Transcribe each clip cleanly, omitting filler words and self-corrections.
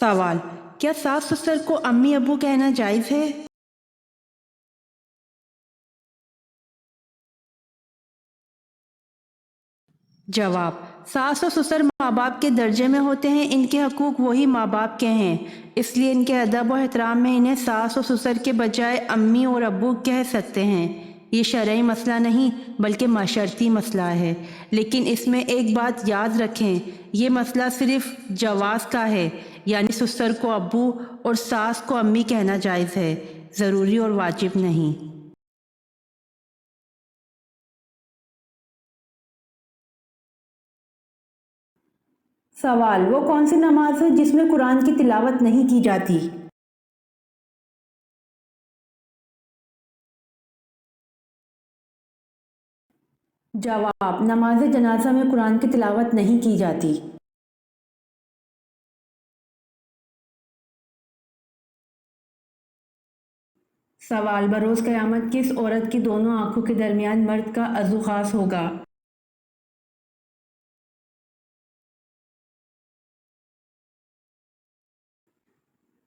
سوال: کیا ساس سسر کو امی ابو کہنا جائز ہے؟ جواب: ساس اور سسر ماں باپ کے درجے میں ہوتے ہیں، ان کے حقوق وہی ماں باپ کے ہیں، اس لیے ان کے ادب و احترام میں انہیں ساس اور سسر کے بجائے امی اور ابو کہہ سکتے ہیں۔ یہ شرعی مسئلہ نہیں بلکہ معاشرتی مسئلہ ہے، لیکن اس میں ایک بات یاد رکھیں، یہ مسئلہ صرف جواز کا ہے، یعنی سسر کو ابو اور ساس کو امی کہنا جائز ہے، ضروری اور واجب نہیں۔ سوال: وہ کون سی نماز ہے جس میں قرآن کی تلاوت نہیں کی جاتی؟ جواب: نماز جنازہ میں قرآن کی تلاوت نہیں کی جاتی۔ سوال: بروز قیامت کس عورت کی دونوں آنکھوں کے درمیان مرد کا عضو خاص ہوگا؟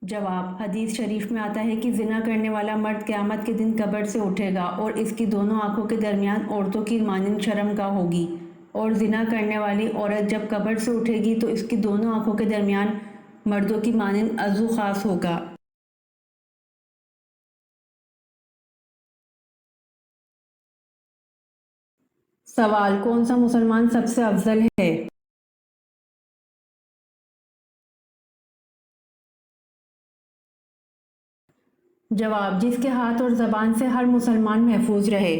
جواب: حدیث شریف میں آتا ہے کہ زنا کرنے والا مرد قیامت کے دن قبر سے اٹھے گا اور اس کی دونوں آنکھوں کے درمیان عورتوں کی مانند شرمگاہ ہوگی، اور زنا کرنے والی عورت جب قبر سے اٹھے گی تو اس کی دونوں آنکھوں کے درمیان مردوں کی مانند عضو خاص ہوگا۔ سوال: کون سا مسلمان سب سے افضل ہے؟ جواب: جس کے ہاتھ اور زبان سے ہر مسلمان محفوظ رہے۔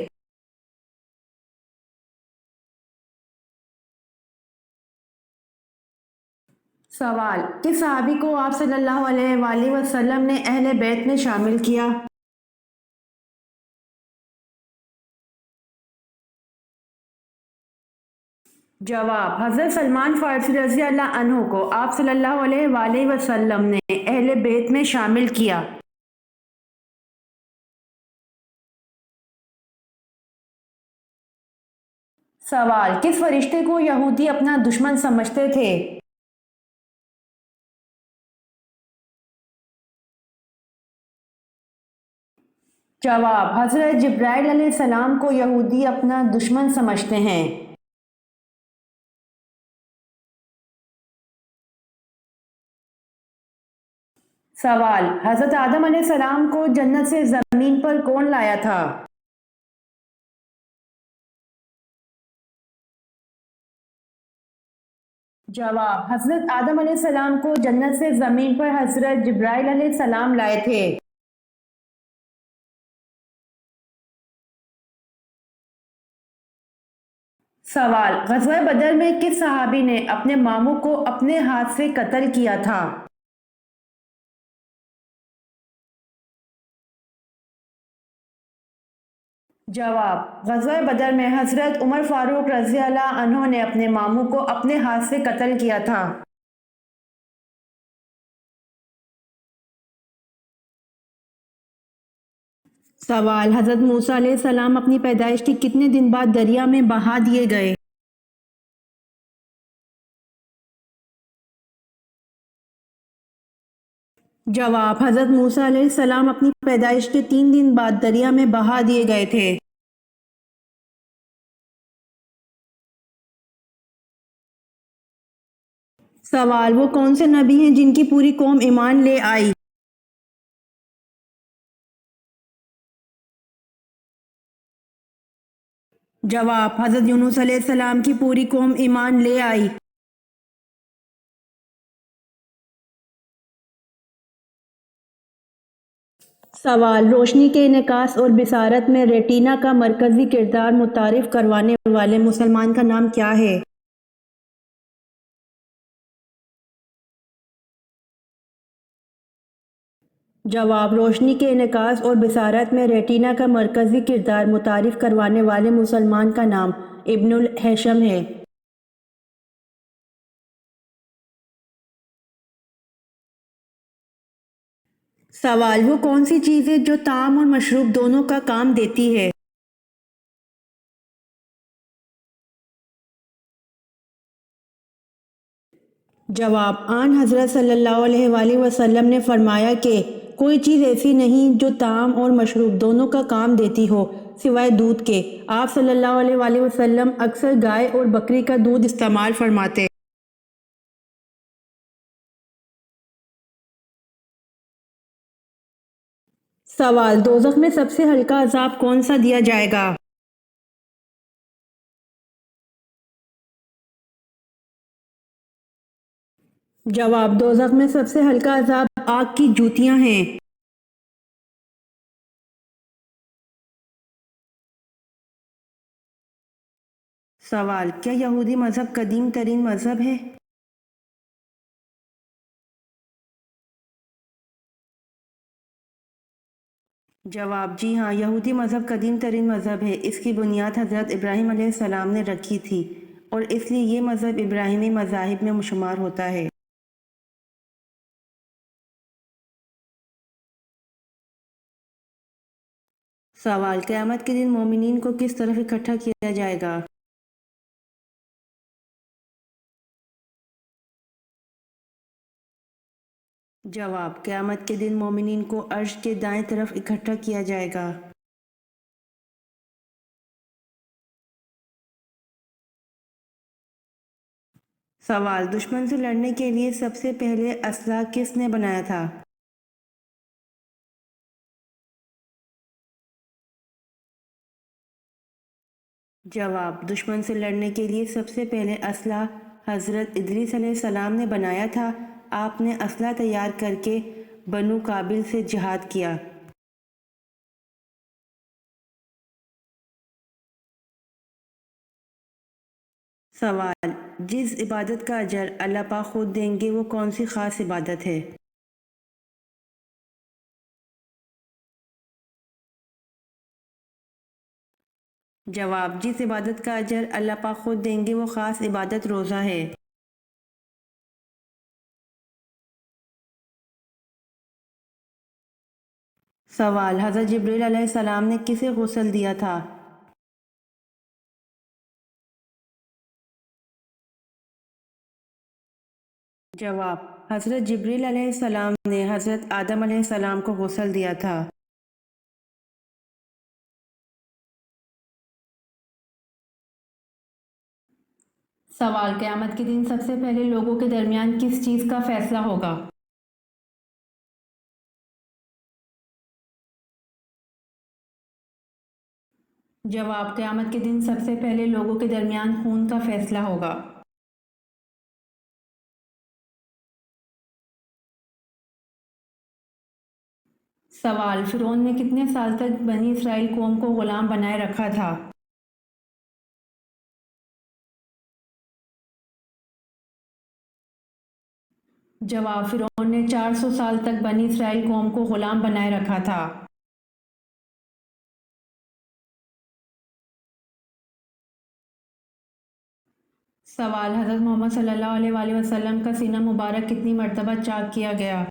سوال: کس صحابی کو آپ صلی اللہ علیہ وآلہ وسلم نے اہل بیت میں شامل کیا؟ جواب: حضرت سلمان فارسی رضی اللہ عنہ کو آپ صلی اللہ علیہ وآلہ وسلم نے اہل بیت میں شامل کیا۔ سوال: کس فرشتے کو یہودی اپنا دشمن سمجھتے تھے؟ جواب: حضرت جبرائیل علیہ السلام کو یہودی اپنا دشمن سمجھتے ہیں۔ سوال: حضرت آدم علیہ السلام کو جنت سے زمین پر کون لایا تھا؟ جواب: حضرت آدم علیہ السلام کو جنت سے زمین پر حضرت جبرائیل علیہ السلام لائے تھے۔ سوال: غزوہ بدر میں کس صحابی نے اپنے ماموں کو اپنے ہاتھ سے قتل کیا تھا؟ جواب: غزوہ بدر میں حضرت عمر فاروق رضی اللہ عنہ نے اپنے ماموں کو اپنے ہاتھ سے قتل کیا تھا۔ سوال: حضرت موسیٰ علیہ السلام اپنی پیدائش کے کتنے دن بعد دریا میں بہا دیے گئے؟ جواب: حضرت موسیٰ علیہ السلام اپنی پیدائش کے 3 دن بعد دریا میں بہا دیے گئے تھے۔ سوال: وہ کون سے نبی ہیں جن کی پوری قوم ایمان لے آئی؟ جواب: حضرت یونس علیہ السلام کی پوری قوم ایمان لے آئی۔ سوال: روشنی کے انعکاس اور بصارت میں ریٹینا کا مرکزی کردار متعارف کروانے والے مسلمان کا نام کیا ہے؟ جواب: روشنی کے انعکاس اور بصارت میں ریٹینا کا مرکزی کردار متعارف کروانے والے مسلمان کا نام ابن الہیثم ہے۔ سوال: وہ کون سی چیز ہے جو طعام اور مشروب دونوں کا کام دیتی ہے؟ جواب: آن حضرت صلی اللہ علیہ وآلہ وسلم نے فرمایا کہ کوئی چیز ایسی نہیں جو طعام اور مشروب دونوں کا کام دیتی ہو سوائے دودھ کے۔ آپ صلی اللہ علیہ وآلہ وسلم اکثر گائے اور بکری کا دودھ استعمال فرماتے۔ سوال: دوزخ میں سب سے ہلکا عذاب کون سا دیا جائے گا؟ جواب: دوزخ میں سب سے ہلکا عذاب آگ کی جوتیاں ہیں۔ سوال: کیا یہودی مذہب قدیم ترین مذہب ہے؟ جواب: جی ہاں، یہودی مذہب قدیم ترین مذہب ہے۔ اس کی بنیاد حضرت ابراہیم علیہ السلام نے رکھی تھی اور اس لیے یہ مذہب ابراہیمی مذاہب میں شمار ہوتا ہے۔ سوال: قیامت کے دن مومنین کو کس طرف اکٹھا کیا جائے گا؟ جواب: قیامت کے دن مومنین کو عرش کے دائیں طرف اکٹھا کیا جائے گا۔ سوال: دشمن سے لڑنے کے لیے سب سے پہلے اسلحہ کس نے بنایا تھا؟ جواب: دشمن سے لڑنے کے لیے سب سے پہلے اسلحہ حضرت ادریس علیہ السلام نے بنایا تھا۔ آپ نے اسلحہ تیار کر کے بنو قابل سے جہاد کیا۔ سوال: جس عبادت کا اجر اللہ پاک خود دیں گے وہ کون سی خاص عبادت ہے؟ جواب: جس عبادت کا اجر اللہ پاک خود دیں گے وہ خاص عبادت روزہ ہے۔ سوال: حضرت جبریل علیہ السلام نے کسے غسل دیا تھا؟ جواب: حضرت جبریل علیہ السلام نے حضرت آدم علیہ السلام کو غسل دیا تھا۔ سوال: قیامت کے دن سب سے پہلے لوگوں کے درمیان کس چیز کا فیصلہ ہوگا؟ جواب: قیامت کے دن سب سے پہلے لوگوں کے درمیان خون کا فیصلہ ہوگا۔ سوال: فرعون نے کتنے سال تک بنی اسرائیل قوم کو غلام بنائے رکھا تھا؟ جواب: فرعون نے 400 سال تک بنی اسرائیل قوم کو غلام بنائے رکھا تھا۔ سوال: حضرت محمد صلی اللہ علیہ وآلہ وسلم کا سینہ مبارک کتنی مرتبہ چاک کیا گیا؟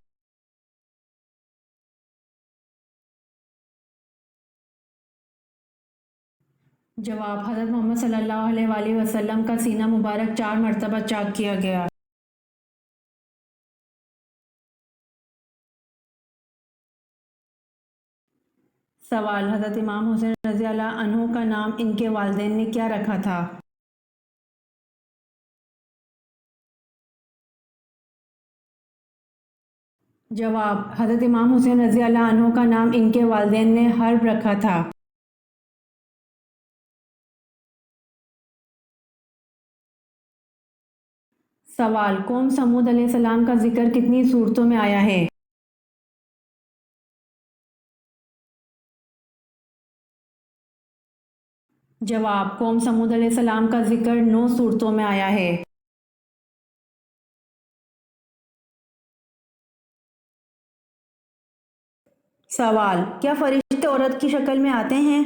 جواب: حضرت محمد صلی اللہ علیہ وآلہ وسلم کا سینہ مبارک 4 مرتبہ چاک کیا گیا۔ سوال: حضرت امام حسین رضی اللہ عنہ کا نام ان کے والدین نے کیا رکھا تھا؟ جواب: حضرت امام حسین رضی اللہ عنہ کا نام ان کے والدین نے حرب رکھا تھا۔ سوال: قوم سمود علیہ السلام کا ذکر کتنی صورتوں میں آیا ہے؟ جواب: قوم سمود علیہ السلام کا ذکر 9 صورتوں میں آیا ہے۔ سوال: کیا فرشتے عورت کی شکل میں آتے ہیں؟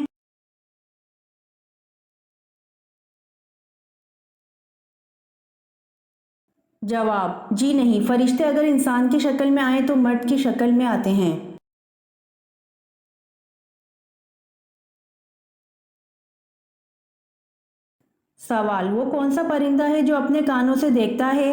جواب: جی نہیں، فرشتے اگر انسان کی شکل میں آئیں تو مرد کی شکل میں آتے ہیں۔ سوال: وہ کون سا پرندہ ہے جو اپنے کانوں سے دیکھتا ہے؟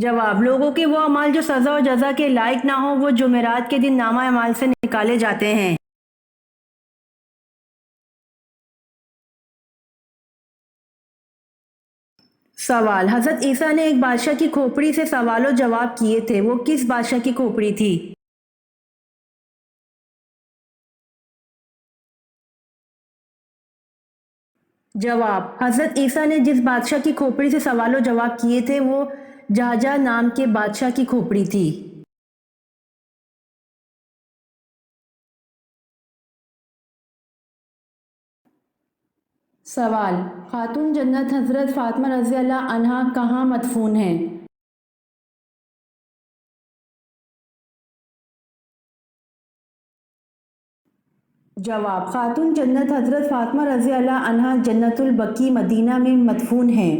جواب، لوگوں کے وہ اعمال جو سزا و جزا کے لائق نہ ہوں وہ جمعرات کے دن نامہ اعمال سے نکالے جاتے ہیں۔ سوال، حضرت عیسیٰ نے ایک بادشاہ کی کھوپڑی سے سوال و جواب کیے تھے، وہ کس بادشاہ کی کھوپڑی تھی؟ جواب، حضرت عیسیٰ نے جس بادشاہ کی کھوپڑی سے سوال و جواب کیے تھے وہ جہجہ نام کے بادشاہ کی کھوپڑی تھی۔ سوال، خاتون جنت حضرت فاطمہ رضی اللہ عنہا کہاں مدفون ہیں؟ جواب، خاتون جنت حضرت فاطمہ رضی اللہ عنہا جنت البقیع مدینہ میں مدفون ہیں۔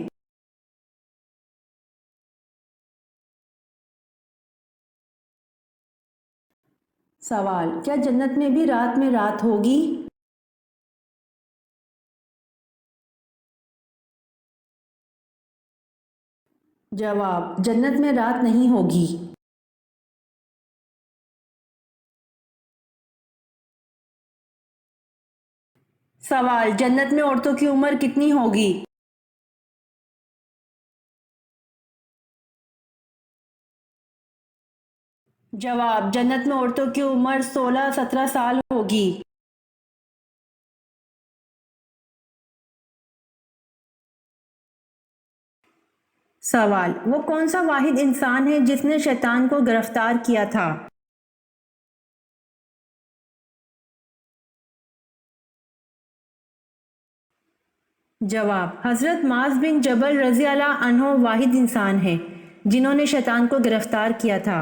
سوال، کیا جنت میں بھی رات میں رات ہوگی؟ جواب، جنت میں رات نہیں ہوگی۔ سوال، جنت میں عورتوں کی عمر کتنی ہوگی؟ جواب، جنت میں عورتوں کی عمر 16-17 سال ہوگی۔ سوال، وہ کون سا واحد انسان ہے جس نے شیطان کو گرفتار کیا تھا؟ جواب، حضرت معاذ بن جبل رضی اللہ عنہ واحد انسان ہیں جنہوں نے شیطان کو گرفتار کیا تھا۔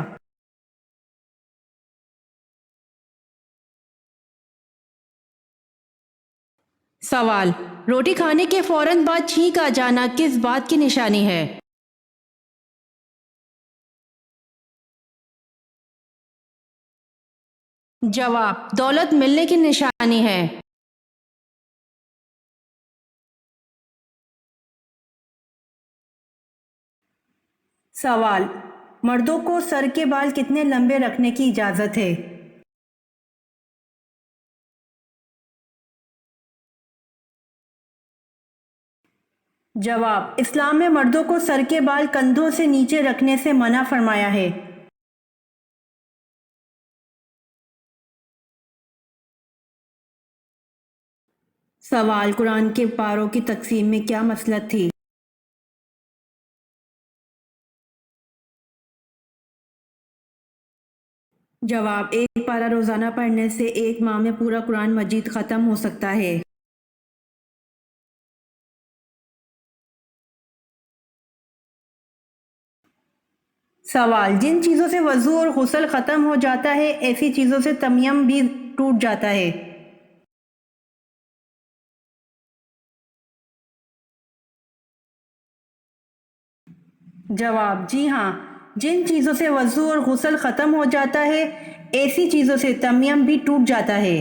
سوال، روٹی کھانے کے فوراً بعد چھینک آ جانا کس بات کی نشانی ہے؟ جواب، دولت ملنے کی نشانی ہے۔ سوال، مردوں کو سر کے بال کتنے لمبے رکھنے کی اجازت ہے؟ جواب، اسلام میں مردوں کو سر کے بال کندھوں سے نیچے رکھنے سے منع فرمایا ہے۔ سوال، قرآن کے پاروں کی تقسیم میں کیا مصلحت تھی؟ جواب، ایک پارہ روزانہ پڑھنے سے ایک ماہ میں پورا قرآن مجید ختم ہو سکتا ہے۔ سوال، جن چیزوں سے وضو اور غسل ختم ہو جاتا ہے ایسی چیزوں سے تیمم بھی ٹوٹ جاتا ہے۔ جواب، جی ہاں، جن چیزوں سے وضو اور غسل ختم ہو جاتا ہے ایسی چیزوں سے تیمم بھی ٹوٹ جاتا ہے۔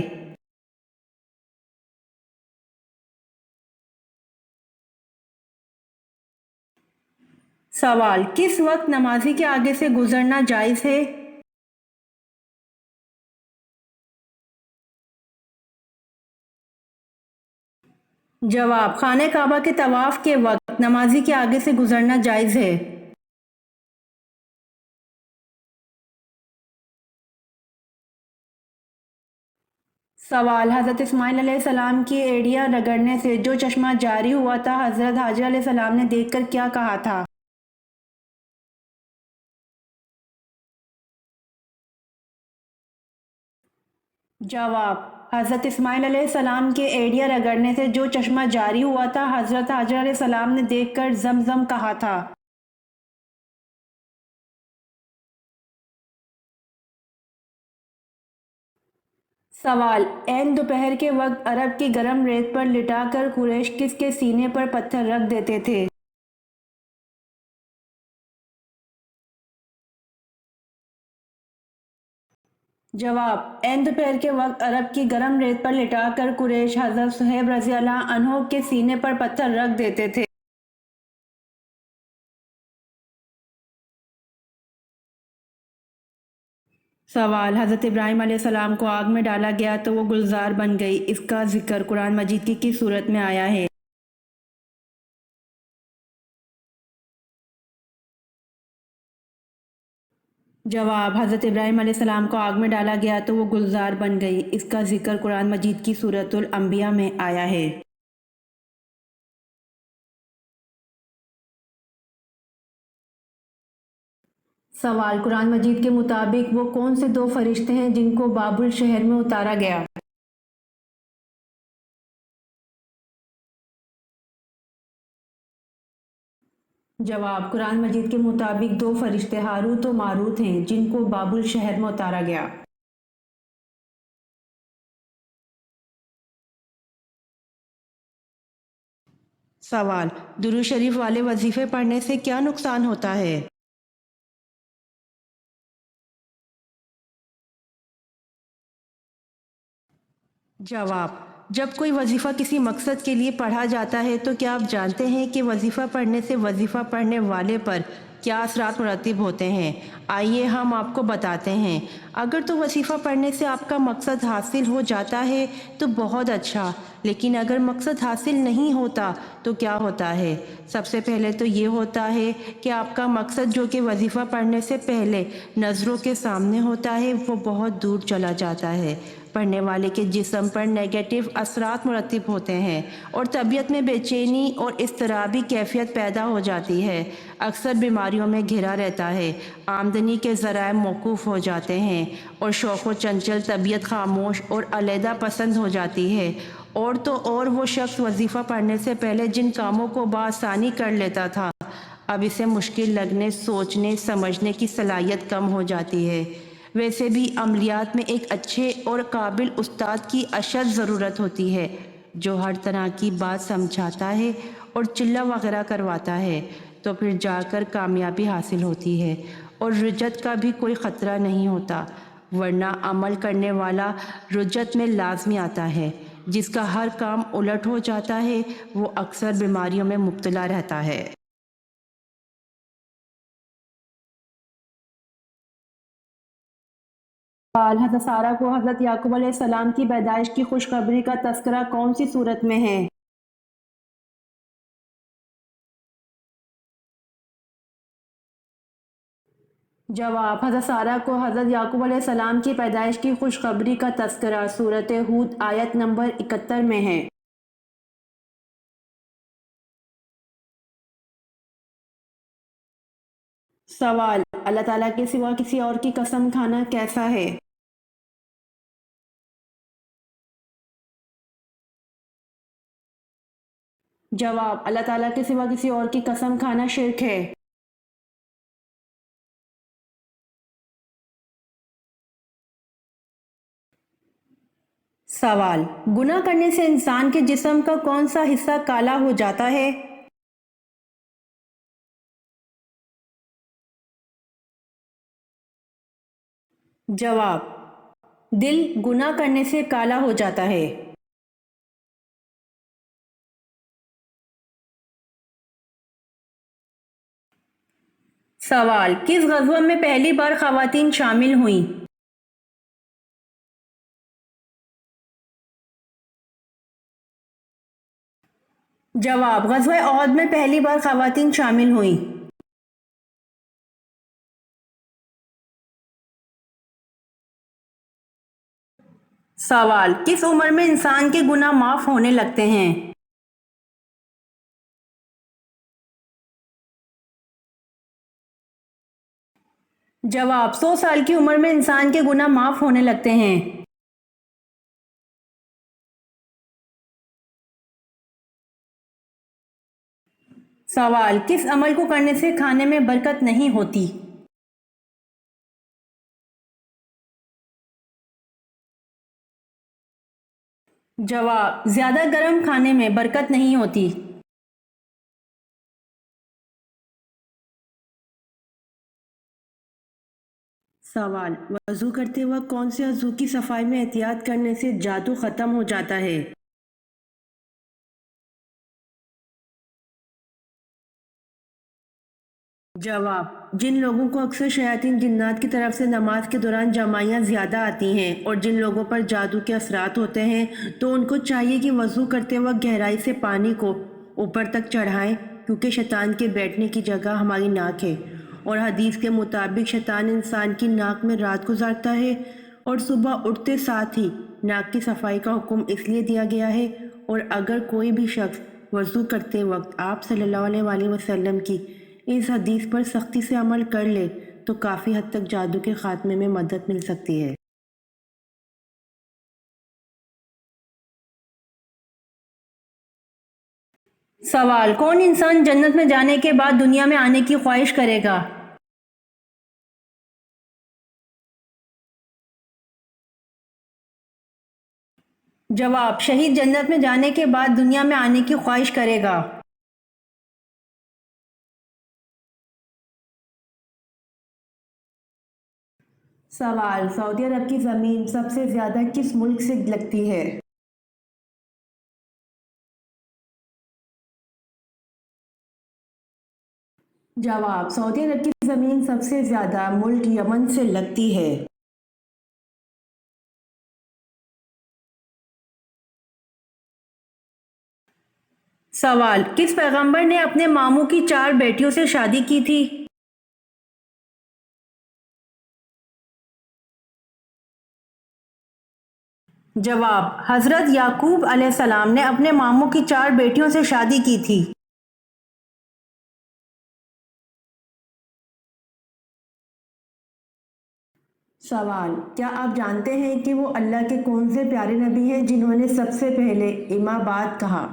سوال، کس وقت نمازی کے آگے سے گزرنا جائز ہے؟ جواب، خانہ کعبہ کے طواف کے وقت نمازی کے آگے سے گزرنا جائز ہے۔ سوال، حضرت اسماعیل علیہ السلام کی ایڑیاں رگڑنے سے جو چشمہ جاری ہوا تھا حضرت حاجر علیہ السلام نے دیکھ کر کیا کہا تھا؟ جواب، حضرت اسماعیل علیہ السلام کے ایڑیاں رگڑنے سے جو چشمہ جاری ہوا تھا حضرت حاجر علیہ السلام نے دیکھ کر زمزم کہا تھا۔ سوال، عین دوپہر کے وقت عرب کی گرم ریت پر لٹا کر قریش کس کے سینے پر پتھر رکھ دیتے تھے؟ جواب، عین دوپہر کے وقت عرب کی گرم ریت پر لٹا کر قریش حضرت صہیب رضی اللہ عنہ کے سینے پر پتھر رکھ دیتے تھے۔ سوال: حضرت ابراہیم علیہ السلام کو آگ میں ڈالا گیا تو وہ گلزار بن گئی، اس کا ذکر قرآن مجید کی کس صورت میں آیا ہے؟ جواب: حضرت ابراہیم علیہ السلام کو آگ میں ڈالا گیا تو وہ گلزار بن گئی، اس کا ذکر قرآن مجید کی سورۃ الانبیاء میں آیا ہے۔ سوال: قرآن مجید کے مطابق وہ کون سے دو فرشتے ہیں جن کو بابل شہر میں اتارا گیا؟ جواب: قرآن مجید کے مطابق دو فرشتے ہاروت و ماروت ہیں جن کو بابل شہر میں اتارا گیا۔ سوال: درود شریف والے وظیفے پڑھنے سے کیا نقصان ہوتا ہے؟ جواب: جب کوئی وظیفہ کسی مقصد کے لیے پڑھا جاتا ہے تو کیا آپ جانتے ہیں کہ وظیفہ پڑھنے سے وظیفہ پڑھنے والے پر کیا اثرات مرتب ہوتے ہیں؟ آئیے ہم آپ کو بتاتے ہیں۔ اگر تو وظیفہ پڑھنے سے آپ کا مقصد حاصل ہو جاتا ہے تو بہت اچھا، لیکن اگر مقصد حاصل نہیں ہوتا تو کیا ہوتا ہے؟ سب سے پہلے تو یہ ہوتا ہے کہ آپ کا مقصد جو کہ وظیفہ پڑھنے سے پہلے نظروں کے سامنے ہوتا ہے وہ بہت دور چلا جاتا ہے۔ پڑھنے والے کے جسم پر نیگیٹو اثرات مرتب ہوتے ہیں اور طبیعت میں بے چینی اور اضطرابی کیفیت پیدا ہو جاتی ہے۔ اکثر بیماریوں میں گھرا رہتا ہے، آمدنی کے ذرائع موقوف ہو جاتے ہیں اور شوق و چنچل طبیعت خاموش اور علیحدہ پسند ہو جاتی ہے۔ اور تو اور وہ شخص وظیفہ پڑھنے سے پہلے جن کاموں کو بآسانی کر لیتا تھا اب اسے مشکل لگنے، سوچنے سمجھنے کی صلاحیت کم ہو جاتی ہے۔ ویسے بھی عملیات میں ایک اچھے اور قابل استاد کی اشد ضرورت ہوتی ہے جو ہر طرح کی بات سمجھاتا ہے اور چلہ وغیرہ کرواتا ہے، تو پھر جا کر کامیابی حاصل ہوتی ہے اور رجت کا بھی کوئی خطرہ نہیں ہوتا، ورنہ عمل کرنے والا رجت میں لازمی آتا ہے۔ جس کا ہر کام الٹ ہو جاتا ہے وہ اکثر بیماریوں میں مبتلا رہتا ہے۔ حضرت سارہ کو حضرت یعقوب علیہ السلام کی پیدائش کی خوشخبری کا تذکرہ کون سی صورت میں ہے؟ جواب: حضرت سارہ کو حضرت یعقوب علیہ السلام کی پیدائش کی خوشخبری کا تذکرہ سورۃ ہود آیت نمبر 71 میں ہے۔ سوال: اللہ تعالیٰ کے سوا کسی اور کی قسم کھانا کیسا ہے؟ جواب: اللہ تعالیٰ کے سوا کسی اور کی قسم کھانا شرک ہے۔ سوال: گناہ کرنے سے انسان کے جسم کا کون سا حصہ کالا ہو جاتا ہے؟ جواب: دل گناہ کرنے سے کالا ہو جاتا ہے۔ سوال: کس غزوہ میں پہلی بار خواتین شامل ہوئیں؟ جواب: غزوہ احد میں پہلی بار خواتین شامل ہوئیں۔ سوال: کس عمر میں انسان کے گناہ معاف ہونے لگتے ہیں؟ جواب: 100 سال کی عمر میں انسان کے گناہ معاف ہونے لگتے ہیں۔ سوال: کس عمل کو کرنے سے کھانے میں برکت نہیں ہوتی؟ جواب: زیادہ گرم کھانے میں برکت نہیں ہوتی۔ سوال: وضو کرتے وقت کون سے عضو کی صفائی میں احتیاط کرنے سے جادو ختم ہو جاتا ہے؟ جواب: جن لوگوں کو اکثر شیاطین جنات کی طرف سے نماز کے دوران جمائیاں زیادہ آتی ہیں اور جن لوگوں پر جادو کے اثرات ہوتے ہیں تو ان کو چاہیے کہ وضو کرتے وقت گہرائی سے پانی کو اوپر تک چڑھائیں، کیونکہ شیطان کے بیٹھنے کی جگہ ہماری ناک ہے، اور حدیث کے مطابق شیطان انسان کی ناک میں رات گزارتا ہے اور صبح اٹھتے ساتھ ہی ناک کی صفائی کا حکم اس لیے دیا گیا ہے، اور اگر کوئی بھی شخص وضو کرتے وقت آپ صلی اللہ علیہ وآلہ وسلم کی اس حدیث پر سختی سے عمل کر لے تو کافی حد تک جادو کے خاتمے میں مدد مل سکتی ہے۔ سوال: کون انسان جنت میں جانے کے بعد دنیا میں آنے کی خواہش کرے گا؟ جواب: شہید جنت میں جانے کے بعد دنیا میں آنے کی خواہش کرے گا۔ سوال: سعودی عرب کی زمین سب سے زیادہ کس ملک سے لگتی ہے؟ جواب: سعودی عرب کی زمین سب سے زیادہ ملک یمن سے لگتی ہے۔ سوال: کس پیغمبر نے اپنے ماموں کی 4 بیٹیوں سے شادی کی تھی؟ جواب: حضرت یعقوب علیہ السلام نے اپنے ماموں کی 4 بیٹیوں سے شادی کی تھی۔ سوال: کیا آپ جانتے ہیں کہ وہ اللہ کے کون سے پیارے نبی ہیں جنہوں نے سب سے پہلے اما بعد کہا؟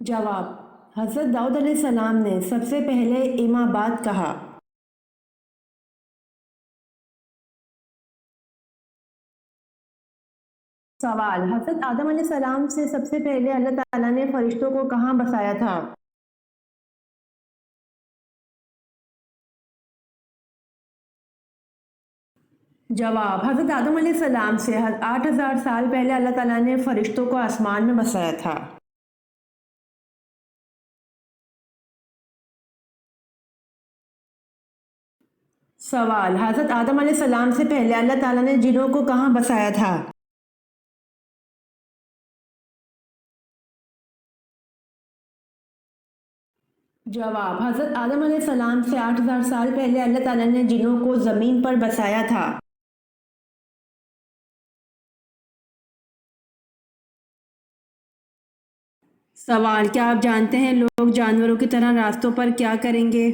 جواب: حضرت داؤد علیہ السلام نے سب سے پہلے اما بعد کہا۔ سوال: حضرت آدم علیہ السلام سے سب سے پہلے اللہ تعالیٰ نے فرشتوں کو کہاں بسایا تھا؟ جواب: حضرت آدم علیہ السلام سے 8000 سال پہلے اللہ تعالیٰ نے فرشتوں کو آسمان میں بسایا تھا۔ سوال: حضرت آدم علیہ السلام سے پہلے اللہ تعالیٰ نے جنوں کو کہاں بسایا تھا؟ جواب: حضرت آدم علیہ السلام سے 8000 سال پہلے اللہ تعالیٰ نے جنوں کو زمین پر بسایا تھا۔ سوال: کیا آپ جانتے ہیں لوگ جانوروں کی طرح راستوں پر کیا کریں گے؟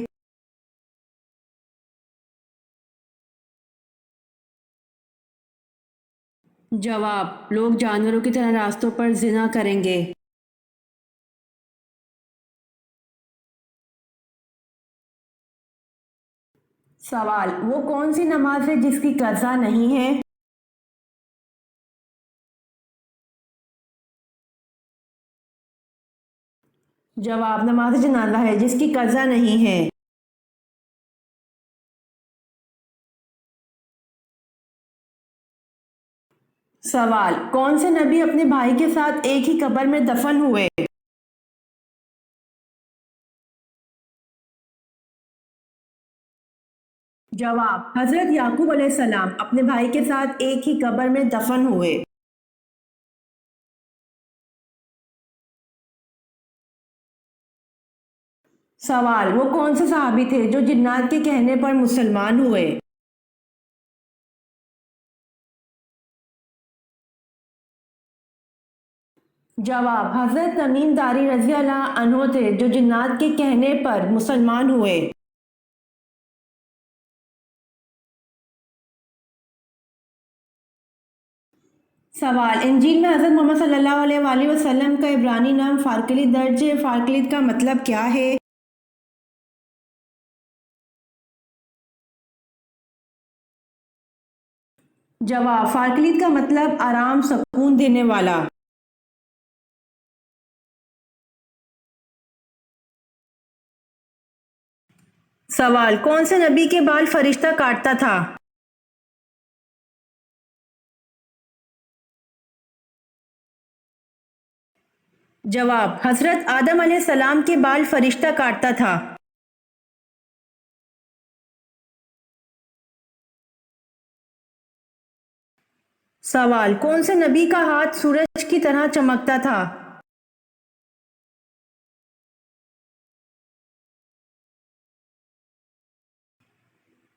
جواب: لوگ جانوروں کی طرح راستوں پر زنا کریں گے۔ سوال: وہ کون سی نماز ہے جس کی قضا نہیں ہے؟ جواب: نماز جنازہ ہے جس کی قضا نہیں ہے۔ سوال: کون سے نبی اپنے بھائی کے ساتھ ایک ہی قبر میں دفن ہوئے؟ جواب: حضرت یعقوب علیہ السلام اپنے بھائی کے ساتھ ایک ہی قبر میں دفن ہوئے۔ سوال: وہ کون سے صحابی تھے جو جنات کے کہنے پر مسلمان ہوئے؟ جواب: حضرت تمیم داری رضی اللہ عنہ تھے جو جنات کے کہنے پر مسلمان ہوئے۔ سوال: انجیل میں حضرت محمد صلی اللہ علیہ وآلہ وسلم کا عبرانی نام فارکلید درج ہے، فارکلید کا مطلب کیا ہے؟ جواب: فارکلید کا مطلب آرام سکون دینے والا۔ سوال: کون سے نبی کے بال فرشتہ کاٹتا تھا؟ جواب: حضرت آدم علیہ السلام کے بال فرشتہ کاٹتا تھا۔ سوال: کون سے نبی کا ہاتھ سورج کی طرح چمکتا تھا؟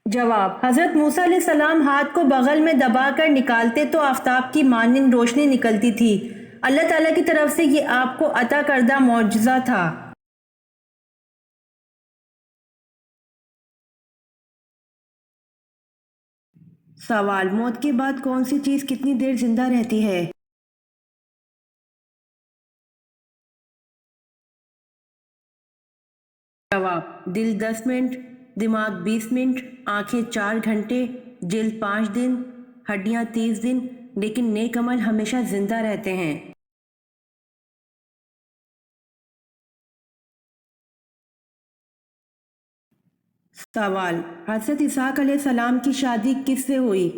جواب: حضرت موسیٰ علیہ السلام ہاتھ کو بغل میں دبا کر نکالتے تو آفتاب کی مانند روشنی نکلتی تھی۔ اللہ تعالیٰ کی طرف سے یہ آپ کو عطا کردہ معجزہ تھا۔ سوال: موت کے بعد کون سی چیز کتنی دیر زندہ رہتی ہے؟ جواب: دل 10 منٹ، دماغ 20 منٹ، آنکھیں 4 گھنٹے، جلد 5 دن، ہڈیاں 30 دن، لیکن نیک عمل ہمیشہ زندہ رہتے ہیں۔ سوال: حضرت اسحاق علیہ السلام کی شادی کس سے ہوئی؟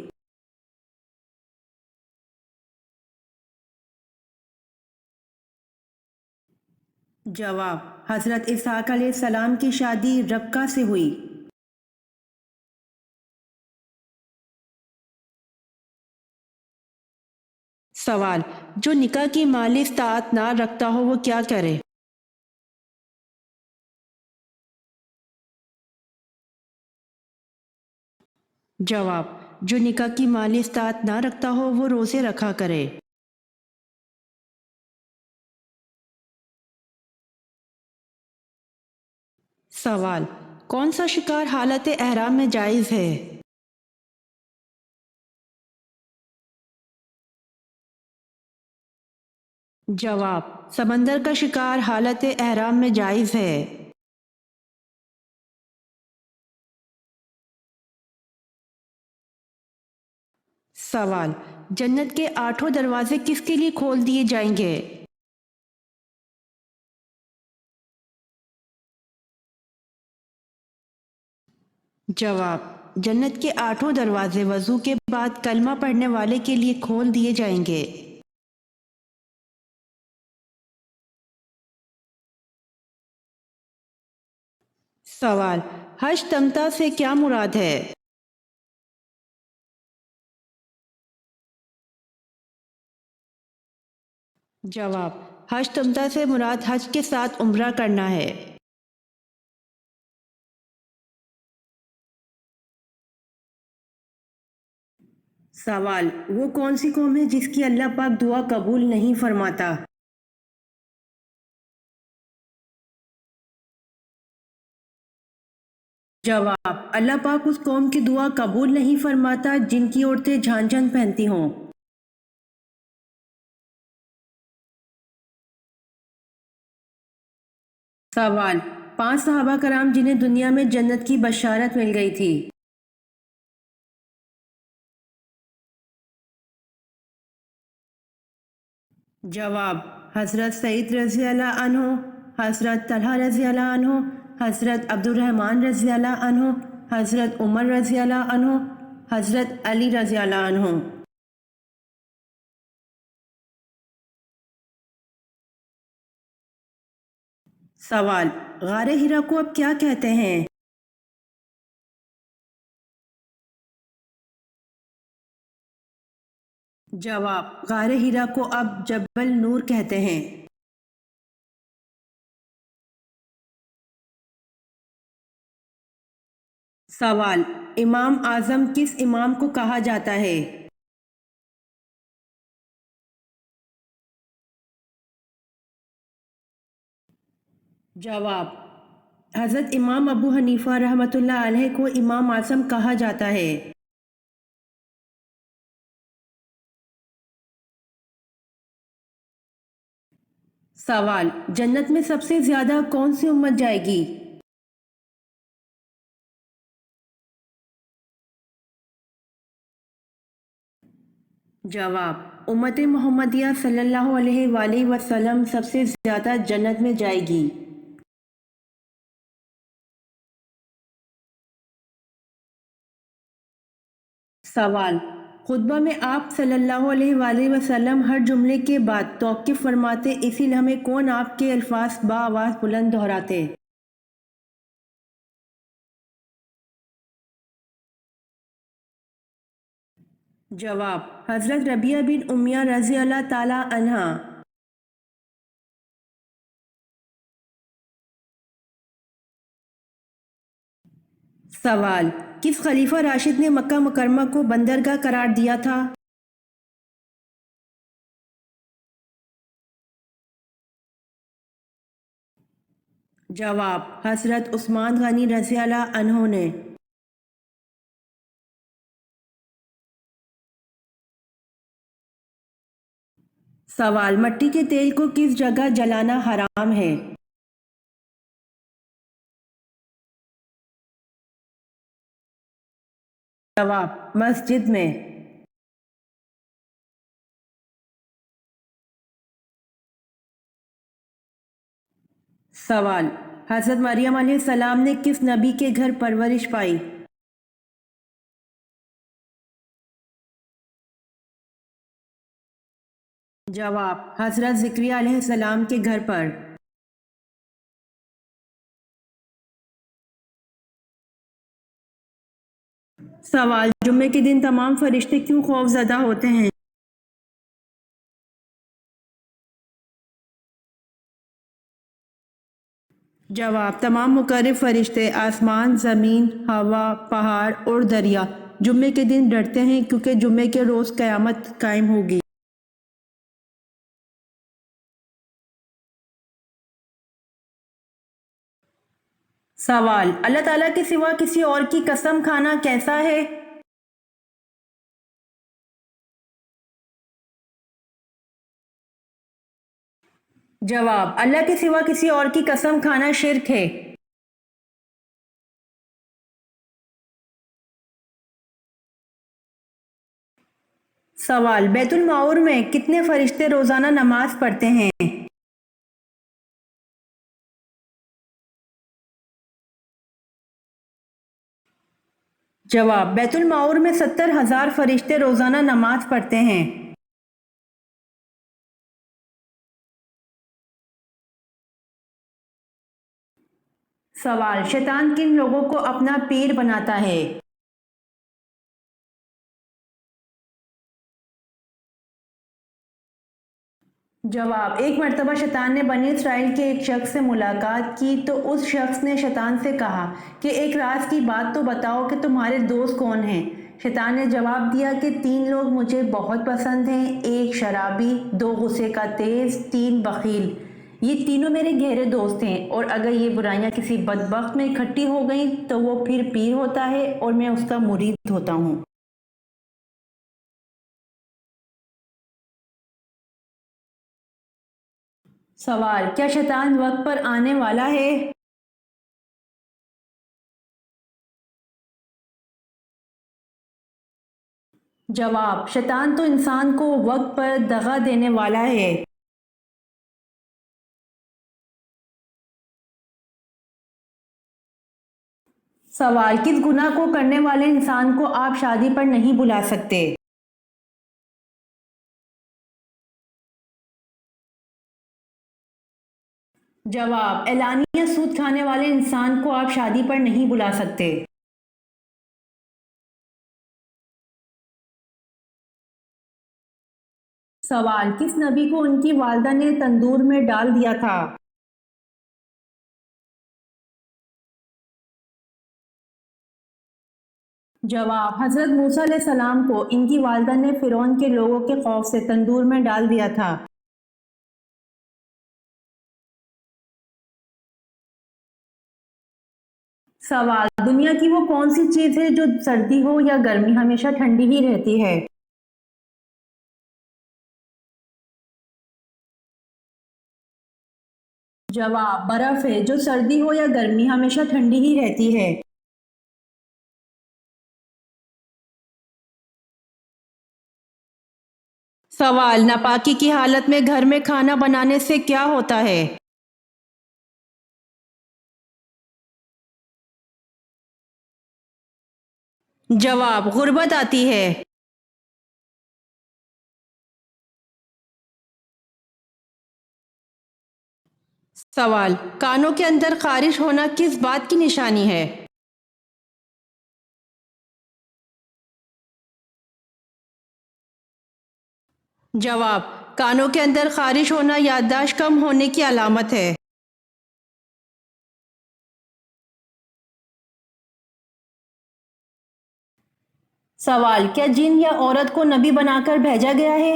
جواب: حضرت اسحاق علیہ السلام کی شادی ربکہ سے ہوئی۔ سوال: جو نکاح کی مالی استطاعت نہ رکھتا ہو وہ کیا کرے؟ جواب: جو نکاح کی مالی استطاعت نہ رکھتا ہو وہ روزے رکھا کرے۔ سوال: کون سا شکار حالت احرام میں جائز ہے؟ جواب: سمندر کا شکار حالت احرام میں جائز ہے۔ سوال: جنت کے 8 دروازے کس کے لیے کھول دیے جائیں گے؟ جواب: جنت کے 8 دروازے وضو کے بعد کلمہ پڑھنے والے کے لیے کھول دیے جائیں گے۔ سوال: حج تمتع سے کیا مراد ہے؟ جواب: حج تمتع سے مراد حج کے ساتھ عمرہ کرنا ہے۔ سوال: وہ کون سی قوم ہے جس کی اللہ پاک دعا قبول نہیں فرماتا؟ جواب: اللہ پاک اس قوم کی دعا قبول نہیں فرماتا جن کی عورتیں جھانجھن پہنتی ہوں۔ سوال: 5 صحابہ کرام جنہیں دنیا میں جنت کی بشارت مل گئی تھی۔ جواب: حضرت سعید رضی اللہ عنہ، حضرت طلحہ رضی اللہ عنہ، حضرت عبد الرحمن رضی اللہ عنہ، حضرت عمر رضی اللہ عنہ، حضرت علی رضی اللہ عنہ۔ سوال: غار ہرا کو اب کیا کہتے ہیں؟ جواب: غار ہرا کو اب جبل نور کہتے ہیں۔ سوال: امام اعظم کس امام کو کہا جاتا ہے؟ جواب: حضرت امام ابو حنیفہ رحمۃ اللہ علیہ کو امام اعظم کہا جاتا ہے۔ سوال: جنت میں سب سے زیادہ کون سی امت جائے گی؟ جواب: امت محمدیہ صلی اللہ علیہ وآلہ وسلم سب سے زیادہ جنت میں جائے گی۔ سوال: خطبہ میں آپ صلی اللہ علیہ وآلہ وسلم ہر جملے کے بعد توقف فرماتے، اسی لمحے کون آپ کے الفاظ بآواز بلند دہراتے؟ جواب: حضرت ربیعہ بن امیہ رضی اللہ تعالی عنہ۔ سوال: کس خلیفہ راشد نے مکہ مکرمہ کو بندرگاہ قرار دیا تھا؟ جواب: حضرت عثمان غنی رضی اللہ عنہ نے۔ سوال: مٹی کے تیل کو کس جگہ جلانا حرام ہے؟ جواب: مسجد میں۔ سوال: حضرت مریم علیہ السلام نے کس نبی کے گھر پرورش پائی؟ جواب: حضرت زکریا علیہ السلام کے گھر پر۔ سوال: جمعے کے دن تمام فرشتے کیوں خوف زدہ ہوتے ہیں؟ جواب: تمام مقرب فرشتے آسمان، زمین، ہوا، پہاڑ اور دریا جمعے کے دن ڈرتے ہیں کیونکہ جمعے کے روز قیامت قائم ہوگی۔ سوال: اللہ تعالیٰ کے سوا کسی اور کی قسم کھانا کیسا ہے؟ جواب: اللہ کے سوا کسی اور کی قسم کھانا شرک ہے۔ سوال: بیت المعمور میں کتنے فرشتے روزانہ نماز پڑھتے ہیں؟ جواب: بیت المعمور میں 70,000 فرشتے روزانہ نماز پڑھتے ہیں۔ سوال: شیطان کن لوگوں کو اپنا پیر بناتا ہے؟ جواب: ایک مرتبہ شیطان نے بنی اسرائیل کے ایک شخص سے ملاقات کی تو اس شخص نے شیطان سے کہا کہ ایک راز کی بات تو بتاؤ کہ تمہارے دوست کون ہیں؟ شیطان نے جواب دیا کہ 3 لوگ مجھے بہت پسند ہیں، 1 شرابی، 2 غصے کا تیز، 3 بخیل۔ یہ تینوں میرے گہرے دوست ہیں، اور اگر یہ برائیاں کسی بدبخت میں اکٹھی ہو گئیں تو وہ پھر پیر ہوتا ہے اور میں اس کا مرید ہوتا ہوں۔ سوال: کیا شیطان وقت پر آنے والا ہے؟ جواب: شیطان تو انسان کو وقت پر دغا دینے والا ہے۔ سوال: کس گناہ کو کرنے والے انسان کو آپ شادی پر نہیں بلا سکتے؟ جواب: اعلانیہ سود کھانے والے انسان کو آپ شادی پر نہیں بلا سکتے۔ سوال: کس نبی کو ان کی والدہ نے تندور میں ڈال دیا تھا؟ جواب: حضرت موسیٰ علیہ السلام کو ان کی والدہ نے فرعون کے لوگوں کے خوف سے تندور میں ڈال دیا تھا۔ سوال: دنیا کی وہ کون سی چیز ہے جو سردی ہو یا گرمی ہمیشہ ٹھنڈی ہی رہتی ہے؟ جواب: برف ہے، جو سردی ہو یا گرمی ہمیشہ ٹھنڈی ہی رہتی ہے۔ سوال: ناپاکی کی حالت میں گھر میں کھانا بنانے سے کیا ہوتا ہے؟ جواب: غربت آتی ہے۔ سوال، کانوں کے اندر خارش ہونا کس بات کی نشانی ہے؟ جواب، کانوں کے اندر خارش ہونا یادداشت کم ہونے کی علامت ہے۔ سوال، کیا جن یا عورت کو نبی بنا کر بھیجا گیا ہے؟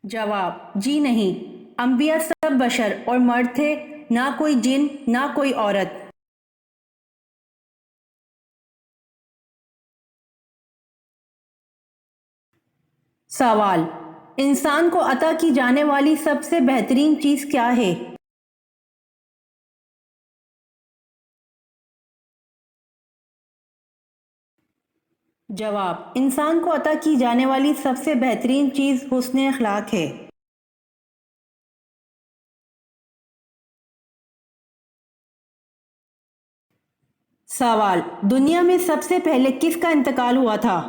جواب، جی نہیں، انبیاء سب بشر اور مرد تھے، نہ کوئی جن نہ کوئی عورت۔ سوال، انسان کو عطا کی جانے والی سب سے بہترین چیز کیا ہے؟ جواب، انسان کو عطا کی جانے والی سب سے بہترین چیز حسن اخلاق ہے۔ سوال، دنیا میں سب سے پہلے کس کا انتقال ہوا تھا؟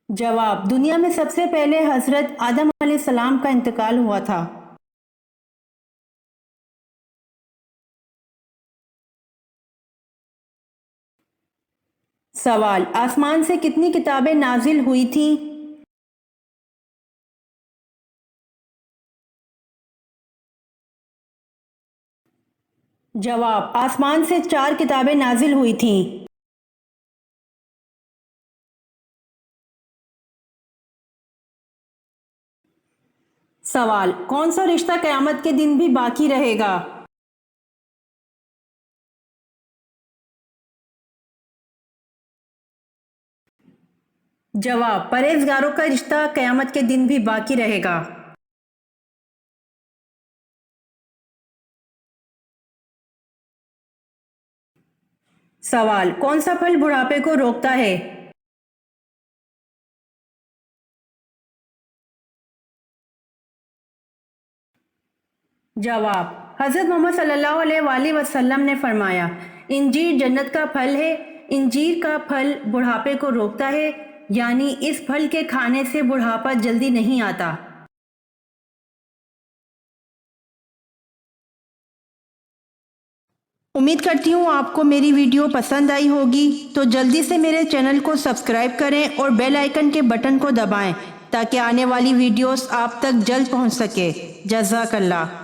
جواب، دنیا میں سب سے پہلے حضرت آدم علیہ السلام کا انتقال ہوا تھا۔ سوال، آسمان سے کتنی کتابیں نازل ہوئی تھیں؟ جواب، آسمان سے 4 کتابیں نازل ہوئی تھیں۔ سوال، کون سا رشتہ قیامت کے دن بھی باقی رہے گا؟ جواب، پرہیزگاروں کا رشتہ قیامت کے دن بھی باقی رہے گا۔ سوال، کون سا پھل بڑھاپے کو روکتا ہے؟ جواب، حضرت محمد صلی اللہ علیہ وآلہ وسلم نے فرمایا، انجیر جنت کا پھل ہے، انجیر کا پھل بڑھاپے کو روکتا ہے، یعنی اس پھل کے کھانے سے بڑھاپا جلدی نہیں آتا۔ امید کرتی ہوں آپ کو میری ویڈیو پسند آئی ہوگی، تو جلدی سے میرے چینل کو سبسکرائب کریں اور بیل آئیکن کے بٹن کو دبائیں تاکہ آنے والی ویڈیوز آپ تک جلد پہنچ سکے۔ جزاک اللہ۔